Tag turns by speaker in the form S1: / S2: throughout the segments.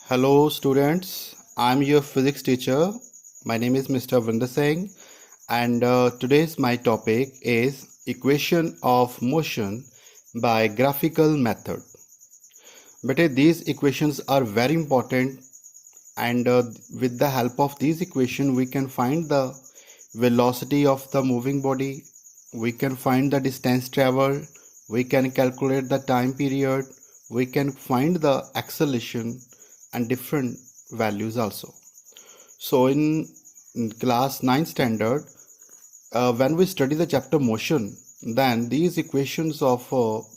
S1: Hello students, I'm your physics teacher. My name is Mr. Vrinder Singh and today's my topic is equation of motion by graphical method. But these equations are very important and with the help of these equations we can find the velocity of the moving body, we can find the distance traveled, we can calculate the time period, we can find the acceleration and different values also. So in class 9 standard, when we study the chapter motion, then these equations of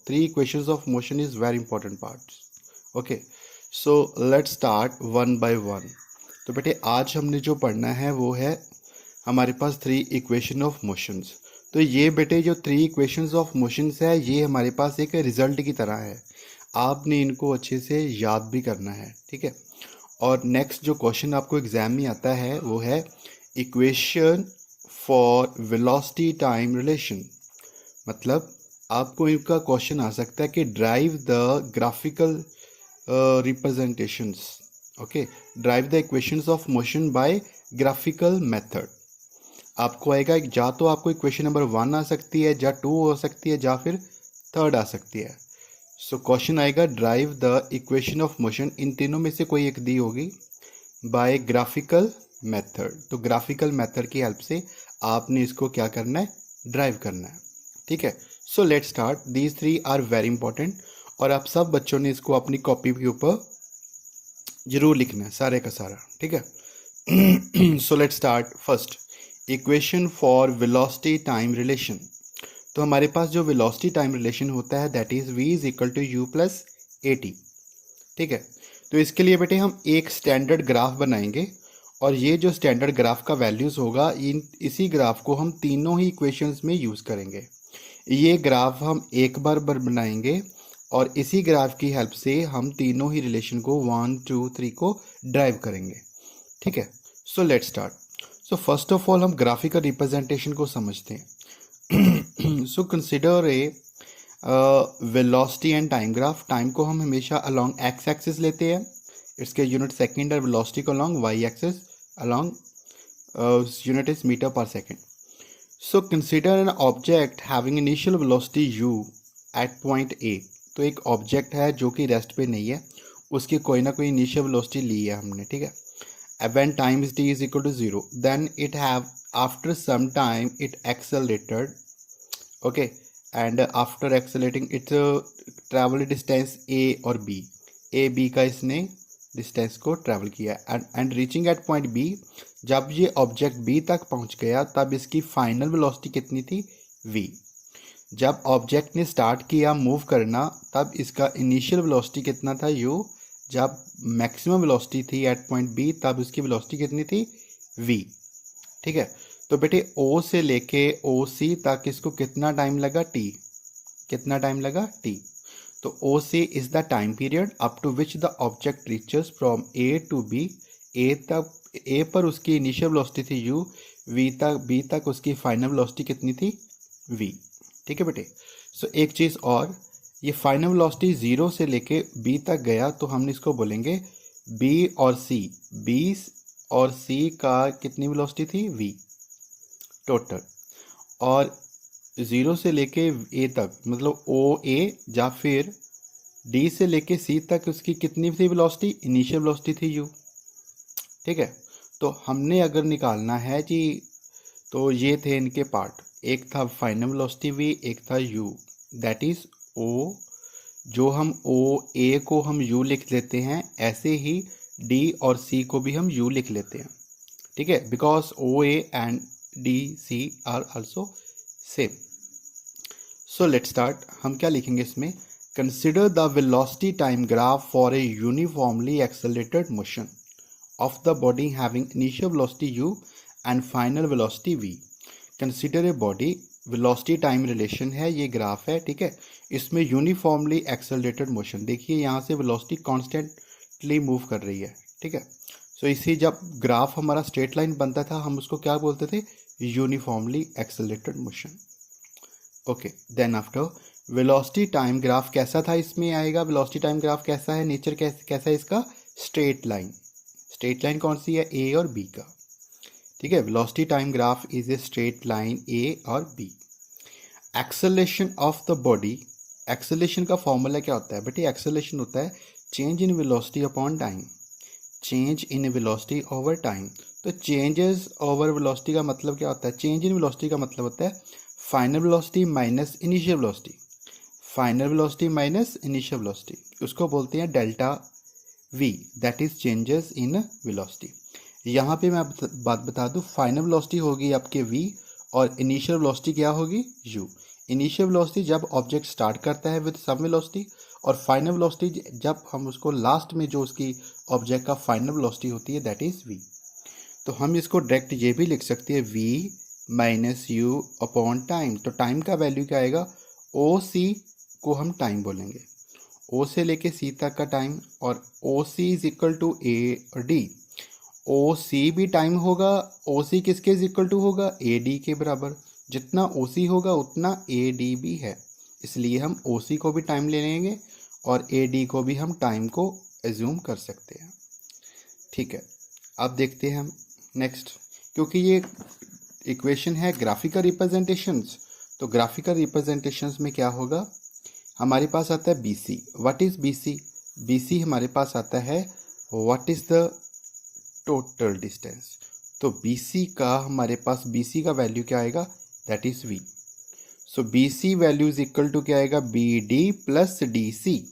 S1: three equations of motion is very important parts. Okay, so let's start one by one. तो बेटे आज हमने जो पढ़ना है वो है हमारे पास थ्री इक्वेशन ऑफ मोशंस. तो ये बेटे जो थ्री इक्वेशंस ऑफ मोशंस है ये हमारे पास एक रिजल्ट की तरह है. आपने इनको अच्छे से याद भी करना है, ठीक है. और नेक्स्ट जो क्वेश्चन आपको एग्जाम में आता है वो है equation for velocity time relation. मतलब आपको इनका क्वेश्चन आ सकता है कि drive the graphical representations. Okay, drive the equations of motion by graphical method. आपको आएगा या तो आपको इक्वेशन नंबर 1 आ सकती है, या 2 हो सकती है, या फिर 3rd आ सकती है. सो क्वेश्चन आएगा drive the equation of motion, इन तीनों में से कोई एक दी होगी बाय ग्राफिकल मेथड. तो ग्राफिकल मेथड की हेल्प से आपने इसको क्या करना है, ड्राइव करना है, ठीक है. So let's start. These three are very important और आप सब बच्चों ने इसको अपनी कॉपी के ऊपर जरूर लिखना है, सारे का सारा, ठीक है. So let's start. First, equation for velocity time relation. तो हमारे पास जो वेलोसिटी टाइम रिलेशन होता है that is v is equal to u plus a t, ठीक है. तो इसके लिए बेटे हम एक स्टैंडर्ड ग्राफ बनाएंगे और ये जो स्टैंडर्ड ग्राफ का वैल्यूज़ होगा इसी ग्राफ को हम तीनों ही इक्वेशंस में यूज़ करेंगे. ये ग्राफ हम एक बार बनाएंगे और इसी ग्राफ की हेल्प से हम तीनों ही रिलेशन को 1 2 3 को ड्राइव करेंगे, ठीक है. So let's start. So first of all हम ग्राफिकल रिप्रेजेंटेशन को समझते हैं. So consider a velocity and time graph. Time को हम हमेशा अलोंग एक्स एक्सिस लेते हैं, इसके यूनिट सेकेंड, और वेलोसिटी को along Y axis along unit is metre per second. So consider an object having initial velocity u at point A. तो एक ऑब्जेक्ट है जो कि रेस्ट पे नहीं है, उसकी कोई ना कोई इनिशियल वेलोसिटी ली है हमने, ठीक है. when time is t is equal to 0, then it have after some time it accelerated, okay, and after accelerating it travel distance a और b, a b का इसने डिस्टेंस को ट्रैवल किया and reaching at point b. जब ये object b तक पहुंच गया तब इसकी फाइनल वेलोसिटी कितनी थी, v. जब ऑब्जेक्ट ने स्टार्ट किया मूव करना तब इसका इनिशियल वेलोसिटी कितना था, u. जब मैक्सिमम वेलोसिटी थी एट पॉइंट बी तब उसकी वेलोसिटी कितनी थी, v, ठीक है. तो बेटे o से लेके OC तक इसको कितना टाइम लगा, t. कितना टाइम लगा, t. तो OC is the time period up to which the object reaches from a to b. a पर उसकी इनिशियल वेलोसिटी थी u, b तक उसकी फाइनल वेलोसिटी कितनी थी, v, ठीक है बेटे. सो एक चीज़ और, ये फाइनल वेलोसिटी 0 से लेके b तक गया तो हम इसको बोलेंगे b और c का कितनी वेलोसिटी थी, v टोटल. और 0 से लेके a तक मतलब OA या फिर d से लेके c तक उसकी कितनी थी वेलोसिटी, इनिशियल वेलोसिटी थी u, ठीक है. तो हमने अगर निकालना है जी, तो ये थे इनके पार्ट. एक था फाइनल वेलोसिटी v, एक था u, दैट इज o. जो हम OA को हम u लिख लेते हैं, ऐसे ही d और c को भी हम u लिख लेते हैं, ठीक है, because OA and DC are also same. So let's start. हम क्या लिखेंगे इसमें, consider the velocity time graph for a uniformly accelerated motion of the body having initial velocity u and final velocity v. Consider a body, velocity time relation है, ये graph है, ठीक है. इसमें यूनिफॉर्मली एक्सेलरेटेड मोशन, देखिए यहाँ से velocity constantly move कर रही है, ठीक है. सो इसी जब ग्राफ हमारा स्ट्रेट लाइन बनता था हम उसको क्या बोलते थे, uniformly accelerated motion. Okay, then after velocity time graph कैसा था, इसमें आएगा वेलोसिटी टाइम ग्राफ कैसा है, नेचर कैसा है इसका, स्ट्रेट लाइन। स्ट्रेट लाइन कौन सी है? ए और बी का। ठीक है, velocity time graph is a straight line A और B. Acceleration of the body, acceleration का फॉर्मूला क्या होता है बेटे? एक्सेलरेशन होता है change in velocity upon time, change in velocity over time. तो चेंजेस ओवर वेलोसिटी का मतलब क्या होता है? चेंज इन वेलोसिटी का मतलब होता है final velocity minus initial velocity, final velocity minus initial velocity, उसको बोलते हैं delta we, that is changes in velocity. यहाँ पे मैं बात बता दूँ, फाइनल वेलोसिटी होगी आपके v और इनिशियल वेलोसिटी क्या होगी? u। इनिशियल वेलोसिटी जब ऑब्जेक्ट स्टार्ट करता है विद सम वेलोसिटी, और फाइनल वेलोसिटी जब हम उसको लास्ट में जो उसकी ऑब्जेक्ट का फाइनल वेलोसिटी होती है, दैट इज v। तो हम इसको डायरेक्ट ये भी लिख सकते हैं v minus u upon time. तो टाइम का वैल्यू क्या आएगा? ओ सी को हम टाइम बोलेंगे, ओ से लेके सी तक का टाइम, और ओ सी इज इक्वल टू ए और डी। ओ सी भी टाइम होगा, ओ सी किसके इज इक्वल टू होगा? ए डी के बराबर। जितना ओ सी होगा उतना ए डी भी है, इसलिए हम ओ सी को भी टाइम ले लेंगे और ए डी को भी हम टाइम को एज्यूम कर सकते हैं। ठीक है, अब देखते हैं हम नेक्स्ट, क्योंकि ये इक्वेशन है ग्राफिकल रिप्रेजेंटेशंस, तो ग्राफिकल रिप्रेजेंटेशंस में क्या होगा? हमारे पास आता है B C. What is B C? B C हमारे पास आता है what is the total distance. तो बी सी का हमारे पास बी सी का वैल्यू क्या आएगा? That is v. So B C value is equal to क्या आएगा? B D plus D C.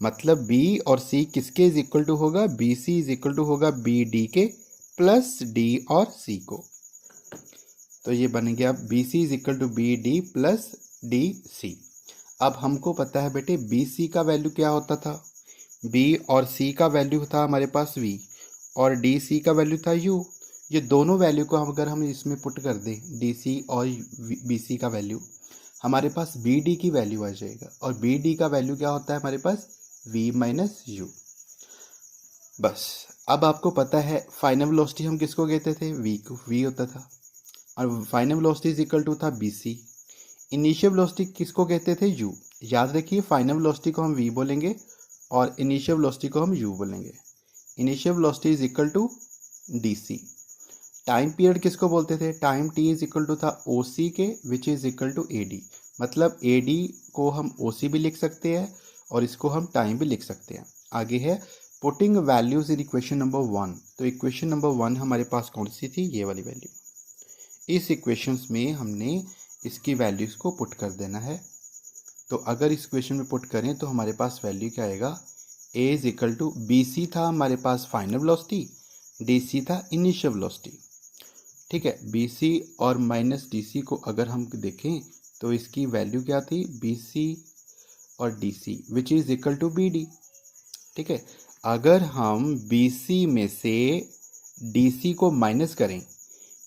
S1: मतलब बी और सी किसके इज इक्वल टू होगा? B C is equal to होगा बी डी के प्लस डी और सी को। तो ये बन गया B C is equal to B D plus D C. अब हमको पता है बेटे बी सी का वैल्यू क्या होता था? बी और सी का वैल्यू था हमारे पास v और डी सी का वैल्यू था u। ये दोनों वैल्यू को अगर हम इसमें पुट कर दें, डी सी और बी सी का वैल्यू, हमारे पास बी डी की वैल्यू आ जाएगा, और बी डी का वैल्यू क्या होता है हमारे पास? v minus you. बस अब आपको पता है फाइनल वेलोसिटी हम किसको कहते थे? v को, v होता था, और final velocity is equal to था बी सी। इनिशियल वेलोसिटी किसको कहते थे? u। याद रखिए फाइनल वेलोसिटी को हम v बोलेंगे और इनिशियल वेलोसिटी को हम u बोलेंगे। Initial velocity is equal to D C. Time period किसको बोलते थे? Time t is equal to था ओ सी के, which is equal to A D. मतलब ए डी को हम ओ सी भी लिख सकते हैं और इसको हम टाइम भी लिख सकते हैं। आगे है putting values in equation number 1। तो इक्वेशन नंबर 1 हमारे पास कौन सी थी? ये वाली वैल्यू। इस इक्वेशंस में हमने इसकी वैल्यूज को पुट कर देना है। तो अगर इस इक्वेशन में पुट करें तो हमारे पास वैल्यू क्या आएगा? a is equal to B C था हमारे पास फाइनल वेलोसिटी, डी सी था इनिशियल वेलोसिटी। ठीक है, बी सी और माइनस डी सी को अगर हम देखें तो इसकी वैल्यू क्या थी? बी सी और D C which is equal to B D. ठीक है, अगर हम बी सी में से डी सी को माइनस करें,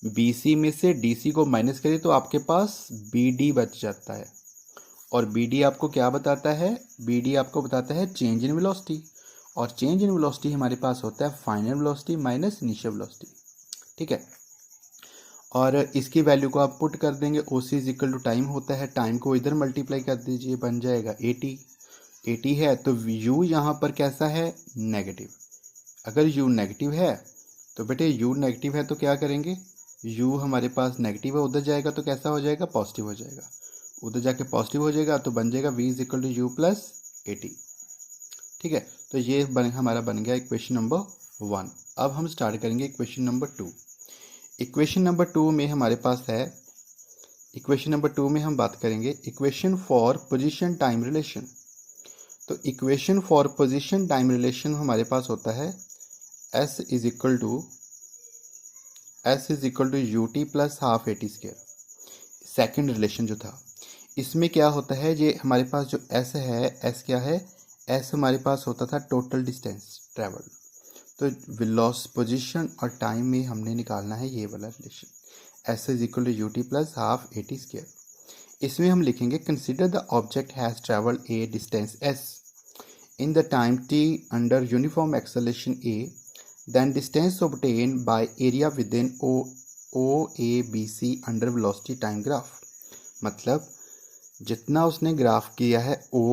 S1: बी सी में से डी सी को माइनस करें तो आपके पास बी डी बच जाता है। और बी डी आपको क्या बताता है? बी डी आपको बताता है चेंज इन वेलोसिटी, और चेंज इन वेलोसिटी हमारे पास होता है final velocity minus initial velocity. ठीक है, और इसकी वैल्यू को आप पुट कर देंगे, ओ सी इज इक्वल टू टाइम होता है, टाइम को इधर मल्टीप्लाई कर दीजिए, बन जाएगा 80। 80 है तो u यहाँ पर कैसा है? नेगेटिव। अगर u नेगेटिव है तो बेटे u नेगेटिव है तो क्या करेंगे? u हमारे पास नेगेटिव है, उधर जाएगा तो कैसा हो जाएगा? पॉजिटिव हो जाएगा। उधर जाके पॉजिटिव हो जाएगा तो बन जाएगा v is equal to u plus 80। ठीक है, तो ये हमारा बन गया इक्वेशन नंबर 1। अब हम स्टार्ट करेंगे इक्वेशन नंबर 2। इक्वेशन नंबर 2 में हमारे पास है, इक्वेशन नंबर 2 में हम बात करेंगे equation for position time relation. तो equation for position time relation हमारे पास होता है s is equal to u t plus half a t square. Second relation जो था, इसमें क्या होता है? ये हमारे पास जो s है, s क्या है? s हमारे पास होता था टोटल डिस्टेंस ट्रेवल। तो वेलोसिटी पोजीशन और टाइम में हमने निकालना है ये वाला relation, s is equal to u t plus half a t square. इसमें हम लिखेंगे consider the object has travelled a distance s in the time t under uniform acceleration a, then distance obtained by area within o a b c under velocity time graph। मतलब जितना उसने graph किया है o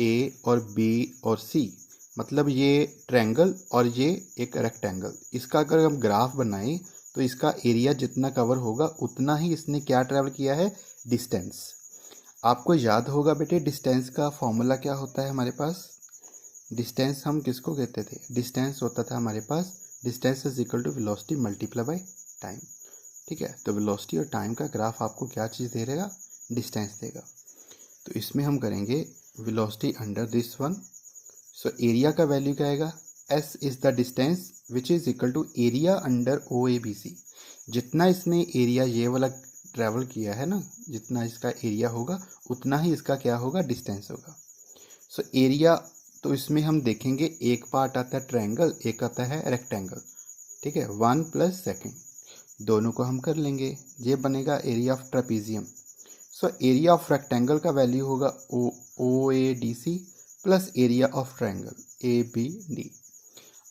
S1: a और b और c, मतलब ये triangle और ये एक रेक्टेंगल, इसका अगर हम ग्राफ बनाएं तो इसका एरिया जितना कवर होगा उतना ही इसने क्या ट्रैवल किया है, डिस्टेंस। आपको याद होगा बेटे डिस्टेंस का फॉर्मूला क्या होता है हमारे पास। डिस्टेंस हम किसको कहते थे, डिस्टेंस होता था हमारे पास, distance is equal to velocity multiply by time. ठीक है, तो वेलोसिटी और टाइम का ग्राफ आपको क्या चीज़ दे देगा, डिस्टेंस देगा। तो इसमें हम करेंगे velocity under this one, so area का वैल्यू क्या आएगा, s is the distance which is equal to area under O A B C. जितना इसने एरिया ये वाला ट्रैवल किया है ना, जितना इसका एरिया होगा उतना ही इसका क्या होगा, डिस्टेंस होगा। सो एरिया, तो इसमें हम देखेंगे एक पार्ट आता है ट्रायंगल, एक आता है रेक्टेंगल। ठीक है, 1 + सेकेंड, दोनों को हम कर लेंगे, ये बनेगा area of trapezium. So area of rectangle का वैल्यू होगा O A D C plus area of triangle A B D.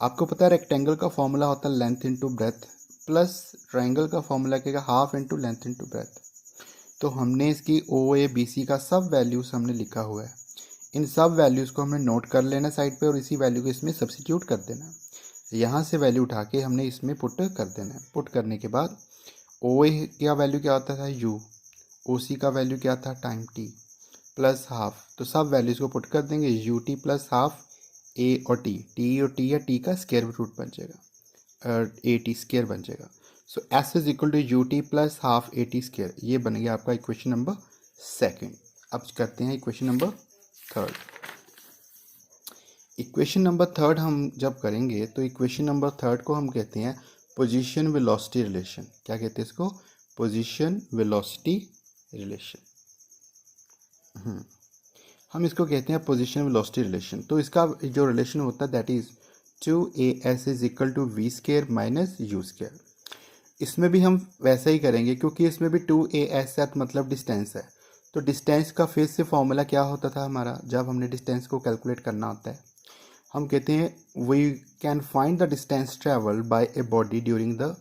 S1: आपको पता है रेक्टेंगल का फॉर्मूला होता है length into breadth, plus triangle का फॉर्मूला क्या है, half into length into breadth. तो हमने इसकी ओ ए बी सी का सब वैल्यूज हमने लिखा हुआ है, इन सब वैल्यूज़ को हमने नोट कर लेना साइड पे और इसी वैल्यू को इसमें सब्स्टिट्यूट कर देना। यहाँ से वैल्यू उठा के हमने इसमें पुट कर देना है। पुट करने के बाद ओ ए का वैल्यू क्या होता था, यू, ओ सी का वैल्यू क्या था, टाइम टी, प्लस हाफ। तो सब वैल्यूज़ को पुट कर देंगे, यू टी प्लस हाफ ए और टी और टी है, टी का स्क्वायर रूट बन जाएगा, ए टी स्क्वायर बन जाएगा। So s is equal to u t plus half a t square, ये बन गया आपका इक्वेशन नंबर सेकेंड। अब करते हैं equation number third. Equation number third हम जब करेंगे तो इक्वेशन नंबर थर्ड को हम कहते हैं पोजीशन वेलोसिटी रिलेशन। क्या कहते हैं इसको, पोजीशन वेलोसिटी रिलेशन। हम इसको कहते हैं पोजीशन वेलोसिटी रिलेशन। तो इसका जो रिलेशन होता है that is 2as is equal to v square minus u square. इसमें भी हम वैसा ही करेंगे क्योंकि इसमें भी 2as मतलब डिस्टेंस है। तो डिस्टेंस का फिर से फॉर्मूला क्या होता था हमारा, जब हमने डिस्टेंस को कैलकुलेट करना होता है हम कहते हैं we can find the distance travel by a body during the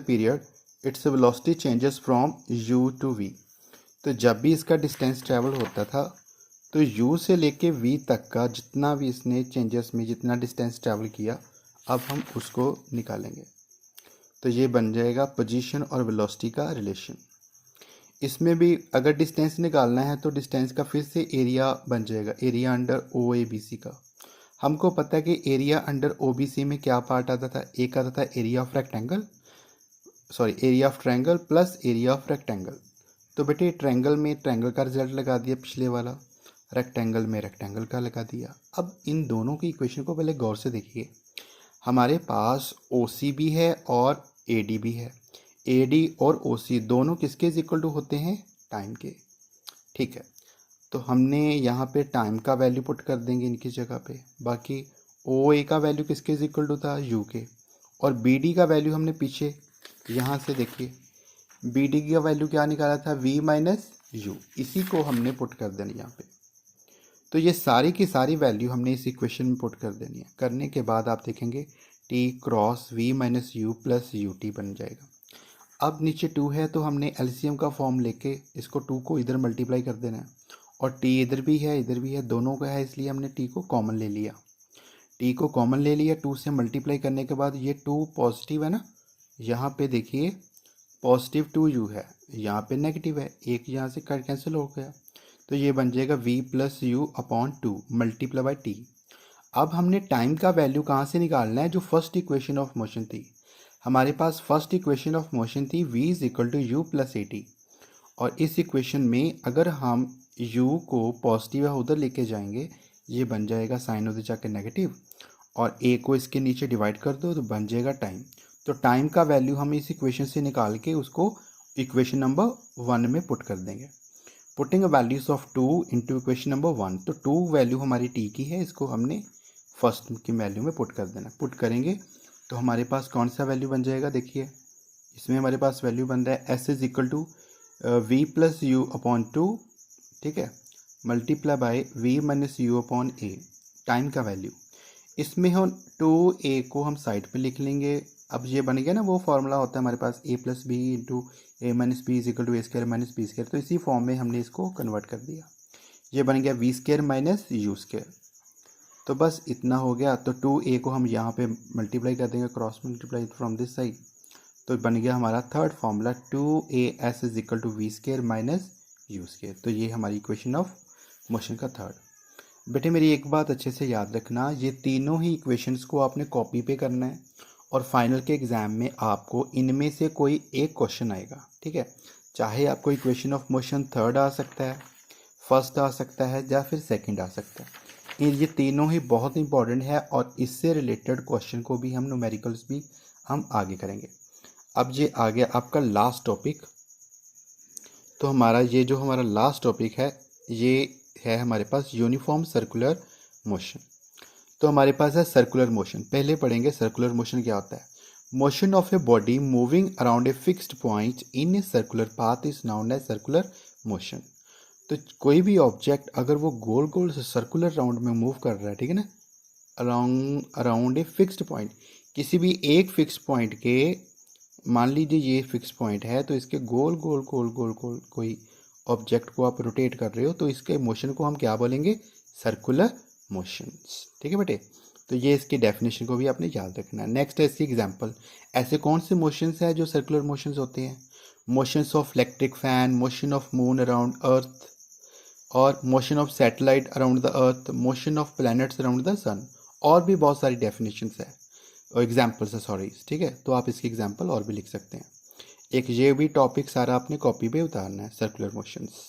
S1: period its velocity changes from u to v। तो जब भी इसका डिस्टेंस ट्रेवल होता था तो u से लेके v तक का जितना भी इसने चेंजेस में जितना डिस्टेंस ट्रेवल किया, अब हम उसको निकालेंगे। तो ये बन जाएगा पोजीशन और वेलोसिटी का रिलेशन। इसमें भी अगर डिस्टेंस निकालना है तो डिस्टेंस का फिर से एरिया बन जाएगा, area under O A B C का। हमको पता है कि area under O B C में क्या पार्ट आता था, एक आता था area of rectangle, area of triangle plus area of rectangle. तो बेटे ट्रायंगल में ट्रायंगल का रिजल्ट लगा दिया पिछले वाला, रेक्टेंगल में रेक्टेंगल का लगा दिया। अब इन दोनों की इक्वेशन को पहले गौर से देखिए। हमारे पास ओ सी भी है और ए डी भी है। ए डी और ओ सी दोनों किसके इक्वल टू होते हैं, टाइम के। ठीक है, तो हमने यहाँ पे टाइम का वैल्यू पुट कर देंगे इनकी जगह पे। बाकी ओ ए का वैल्यू किसके इक्वल टू था, यू के। और बी डी का वैल्यू हमने पीछे यहाँ से देखिए, बी डी का वैल्यू क्या निकाला था, वी माइनस यू, इसी को हमने पुट कर देना यहाँ पे। तो ये सारी की सारी वैल्यू हमने इस इक्वेशन में पुट कर देनी है। करने के बाद आप देखेंगे t cross v minus u plus u t बन जाएगा। अब नीचे 2 है तो हमने एलसीएम का फॉर्म लेके इसको 2 को इधर मल्टीप्लाई कर देना है, और टी इधर भी है, दोनों का है, इसलिए हमने टी को कॉमन ले लिया। टी को कॉमन ले लिया, 2 से मल्टीप्लाई करने के बाद ये 2 पॉजिटिव है ना, यहाँ पे देखिए पॉजिटिव 2u है, यहाँ पे नेगेटिव है, एक यहाँ से कट कैंसिल हो गया। तो ये बन जाएगा v plus u upon 2 multiply by T. अब हमने टाइम का वैल्यू कहाँ से निकालना है, जो फर्स्ट इक्वेशन ऑफ मोशन थी। हमारे पास फर्स्ट इक्वेशन ऑफ मोशन थी v is equal to u plus a t. और इस इक्वेशन में अगर हम u को पॉजिटिव या उधर लेके जाएंगे, ये बन जाएगा साइन उधर जाके नेगेटिव, और a को इसके नीचे डिवाइड कर दो तो बन जाएगा टाइम। तो टाइम का वैल्यू हम इस इक्वेशन से निकाल के उसको इक्वेशन नंबर 1 में पुट कर देंगे। Putting values of 2 into equation number 1। तो 2 वैल्यू हमारी टी की है, इसको हमने फर्स्ट की वैल्यू में पुट कर देना। पुट करेंगे तो हमारे पास कौन सा वैल्यू बन जाएगा, देखिए इसमें हमारे पास वैल्यू बन रहा है s is equal to v plus u upon 2, ठीक है, multiply by v minus u upon a, time का वैल्यू। इसमें हम 2a को हम साइड पे लिख लेंगे। अब ये बन गया ना, वो फॉर्मूला होता है हमारे पास a plus b into a minus b is equal to a square minus b square. तो इसी फॉर्म में हमने इसको कन्वर्ट कर दिया। ये बन गया v square minus u square. तो बस इतना हो गया। तो 2a को हम यहाँ पे मल्टीप्लाई कर देंगे, cross multiply from this side, तो बन गया हमारा third formula 2as is equal to v square minus u square. तो ये हमारी इक्वेशन ऑफ मोशन का थर्ड। बेटे मेरी एक बात अच्छे से याद रखना, ये तीनों ही इक्वेशंस को आपने कॉपी पे करना है और फाइनल के एग्ज़ाम में आपको इनमें से कोई एक क्वेश्चन आएगा, ठीक है। चाहे आपको इक्वेशन ऑफ मोशन थर्ड आ सकता है, फर्स्ट आ सकता है, या फिर सेकंड आ सकता है। ये तीनों ही बहुत इंपॉर्टेंट है और इससे रिलेटेड क्वेश्चन को भी हम न्यूमेरिकल्स भी हम आगे करेंगे। अब ये आ गया आपका लास्ट टॉपिक। तो हमारा ये जो हमारा लास्ट टॉपिक है ये है हमारे पास यूनिफॉर्म सर्कुलर मोशन। तो हमारे पास है सर्कुलर मोशन। पहले पढ़ेंगे सर्कुलर मोशन क्या होता है। Motion of a body moving around a fixed point in a circular path is known as circular motion. तो कोई भी ऑब्जेक्ट अगर वो गोल गोल सर्कुलर राउंड में मूव कर रहा है, ठीक है ना, अराउंड ए फिक्स्ड पॉइंट, किसी भी एक फिक्स पॉइंट के, मान लीजिए ये फिक्स पॉइंट है, तो इसके गोल गोल गोल गोल गोल कोई ऑब्जेक्ट को आप रोटेट कर रहे हो, तो इसके मोशन को हम क्या बोलेंगे, सर्कुलर मोशंस। ठीक है बेटे, तो ये इसकी डेफिनेशन को भी आपने याद रखना है। नेक्स्ट है इसकी एग्जांपल। ऐसे कौन से मोशंस हैं जो सर्कुलर मोशंस होते हैं। Motions of electric fan, motion of moon around earth, और motion of satellite around the earth, motion of planets around the sun. और भी बहुत सारी डेफिनेशंस है और एग्जाम्पल्स है, सॉरी, ठीक है। तो आप इसकी एग्जाम्पल और भी लिख सकते हैं। एक ये भी टॉपिक सारा आपने कॉपी पे उतारना है, सर्कुलर मोशंस।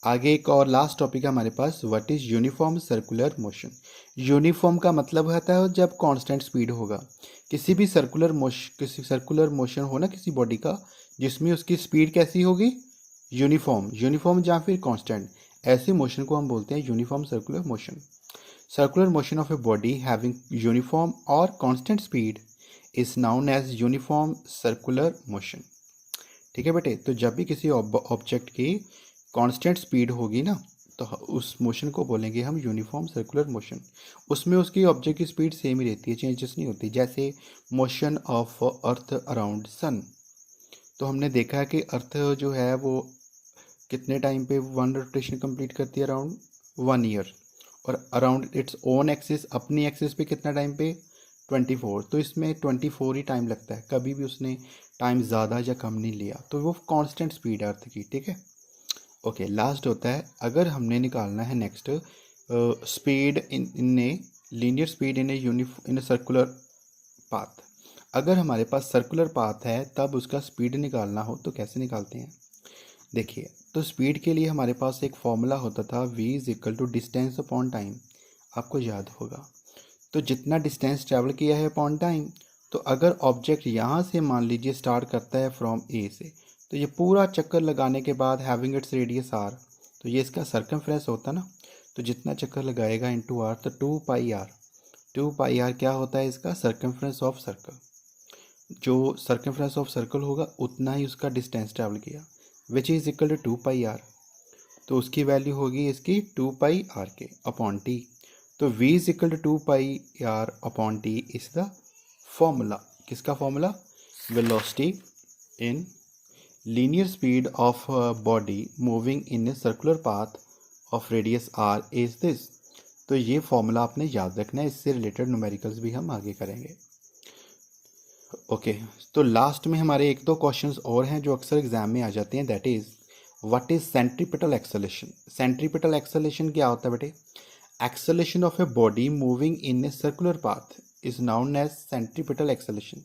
S1: आगे एक और लास्ट टॉपिक है हमारे पास, what is uniform circular motion. Uniform का मतलब होता है जब कांस्टेंट स्पीड होगा। किसी भी सर्कुलर मोशन हो ना किसी बॉडी का, जिसमें उसकी स्पीड कैसी होगी, यूनिफॉर्म या फिर कांस्टेंट, ऐसे मोशन को हम बोलते हैं uniform circular motion. Circular motion of a body having uniform और constant speed is known as uniform circular motion. ठीक है बेटे, तो जब भी किसी ऑब्जेक्ट की कांस्टेंट स्पीड होगी ना, तो उस मोशन को बोलेंगे हम यूनिफॉर्म सर्कुलर मोशन। उसमें उसकी ऑब्जेक्ट की स्पीड सेम ही रहती है, चेंजेस नहीं होती। जैसे motion of earth around sun, तो हमने देखा है कि अर्थ जो है वो कितने टाइम पे वन रोटेशन कंप्लीट करती है, अराउंड 1 ईयर, और अराउंड इट्स ओन एक्सिस, अपनी एक्सिस पे कितना टाइम पे, 24। तो इसमें 24 ही टाइम लगता है, कभी भी उसने टाइम ज़्यादा या कम नहीं लिया, तो वो कांस्टेंट स्पीड है अर्थ की। ठीक है, ओके। लास्ट होता है, अगर हमने निकालना है next speed in a linear speed in a circular path. अगर हमारे पास सर्कुलर पाथ है तब उसका स्पीड निकालना हो तो कैसे निकालते हैं। देखिए, तो स्पीड के लिए हमारे पास एक फॉर्मूला होता था, v is equal to distance upon time, आपको याद होगा। तो जितना डिस्टेंस ट्रैवल किया है अपॉन टाइम, तो अगर ऑब्जेक्ट यहाँ से मान लीजिए स्टार्ट करता है फ्रॉम ए से, तो ये पूरा चक्कर लगाने के बाद हैविंग इट्स रेडियस आर, तो ये इसका सर्कमफ्रेंस होता ना, तो जितना चक्कर लगाएगा इनटू आर, तो 2 पाई आर क्या होता है इसका, सर्कमफ्रेंस ऑफ सर्कल। जो सर्कमफ्रेंस ऑफ सर्कल होगा उतना ही उसका डिस्टेंस ट्रैवल किया, which is equal to 2 pi r. तो उसकी वैल्यू होगी इसकी 2 पाई आर के अपॉन टी। तो v is equal to 2 pi r upon t is the formula. किसका formula, velocity in linear speed of body moving in a circular path of radius r is this. तो ये formula आपने याद रखना है, इससे related numericals भी हम आगे करेंगे। ओके, तो लास्ट में हमारे एक दो क्वेश्चंस और हैं जो अक्सर एग्जाम में आ जाते हैं, that is what is centripetal acceleration. Centripetal acceleration क्या होता है बेटे, acceleration of a body moving in a circular path is known as centripetal acceleration.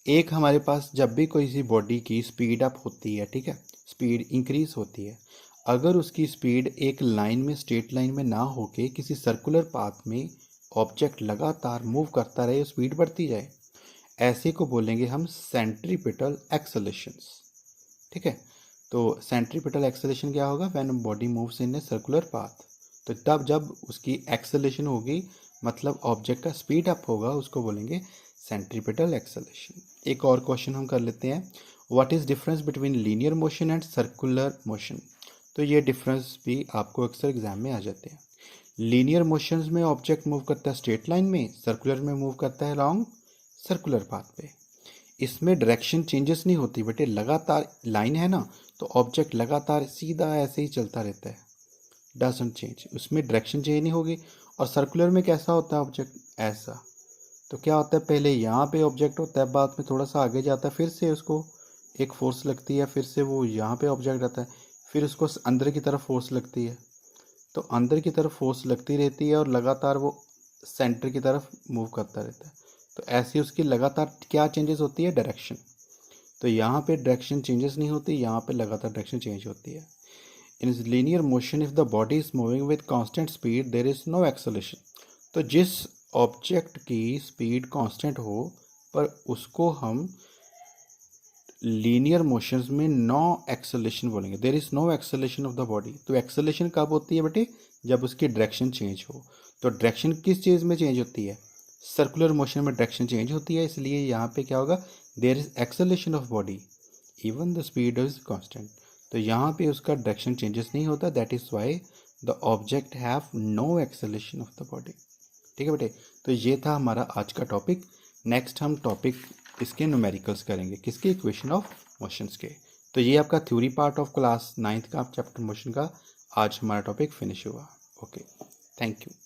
S1: एक हमारे पास जब भी कोई सी बॉडी की स्पीड अप होती है, ठीक है, स्पीड इंक्रीज होती है, अगर उसकी स्पीड एक लाइन में, स्ट्रेट लाइन में ना होके किसी सर्कुलर पाथ में ऑब्जेक्ट लगातार मूव करता रहे, स्पीड बढ़ती जाए, ऐसे को बोलेंगे हम सेंट्रीपिटल एक्सेलेरेशंस। ठीक है, तो सेंट्रीपिटल एक्सेलेरेशन क्या होगा, when body moves in a circular path, तो तब जब उसकी एक्सेलेरेशन होगी, मतलब ऑब्जेक्ट का स्पीड अप होगा, उसको बोलेंगे सेंट्रीपिटल एक्सेलेरेशन। एक और क्वेश्चन हम कर लेते हैं, what is difference between linear motion and circular motion. तो ये डिफरेंस भी आपको अक्सर एग्जाम में आ जाते हैं। लीनियर मोशंस में ऑब्जेक्ट मूव करता है स्ट्रेट लाइन में, सर्कुलर में मूव करता है लॉन्ग सर्कुलर पाथ पे। इसमें डायरेक्शन चेंजेस नहीं होती बेटे, लगातार लाइन है ना, तो ऑब्जेक्ट लगातार सीधा ऐसे ही चलता रहता है, डजंट चेंज, उसमें डायरेक्शन चेंज नहीं होगी। और सर्कुलर में कैसा होता है ऑब्जेक्ट, ऐसा। तो क्या होता है, पहले यहाँ पे ऑब्जेक्ट होता है, बाद में थोड़ा सा आगे जाता है, फिर से उसको एक फोर्स लगती है, फिर से वो यहाँ पे ऑब्जेक्ट आता है, फिर उसको अंदर की तरफ फोर्स लगती है। तो अंदर की तरफ फोर्स लगती रहती है और लगातार वो सेंटर की तरफ मूव करता रहता है। तो ऐसी उसकी लगातार क्या चेंजेस होती है, डायरेक्शन। तो यहाँ पे डायरेक्शन चेंजेस नहीं होती, यहाँ पे लगातार डायरेक्शन चेंज होती है। In linear motion if the body is moving with constant speed there is no acceleration. तो जिस ऑब्जेक्ट की स्पीड कांस्टेंट हो पर उसको हम लीनियर मोशंस में नो एक्सेलरेशन बोलेंगे, there is no acceleration of the body. तो एक्सेलरेशन कब होती है बेटे, जब उसकी डायरेक्शन चेंज हो। तो डायरेक्शन किस चीज़ में चेंज होती है, सर्कुलर मोशन में डायरेक्शन चेंज होती है, इसलिए यहाँ पे क्या होगा, there is acceleration of body even the speed is constant. तो यहाँ पे उसका डायरेक्शन चेंजेस नहीं होता, that is why the object have no acceleration of the body. ठीक है बेटे, तो ये था हमारा आज का टॉपिक। नेक्स्ट हम टॉपिक इसके न्यूमेरिकल्स करेंगे, किसके, इक्वेशन ऑफ मोशंस के। तो ये आपका theory part of class 9th का चैप्टर मोशन का आज हमारा टॉपिक फिनिश हुआ। Okay, thank you.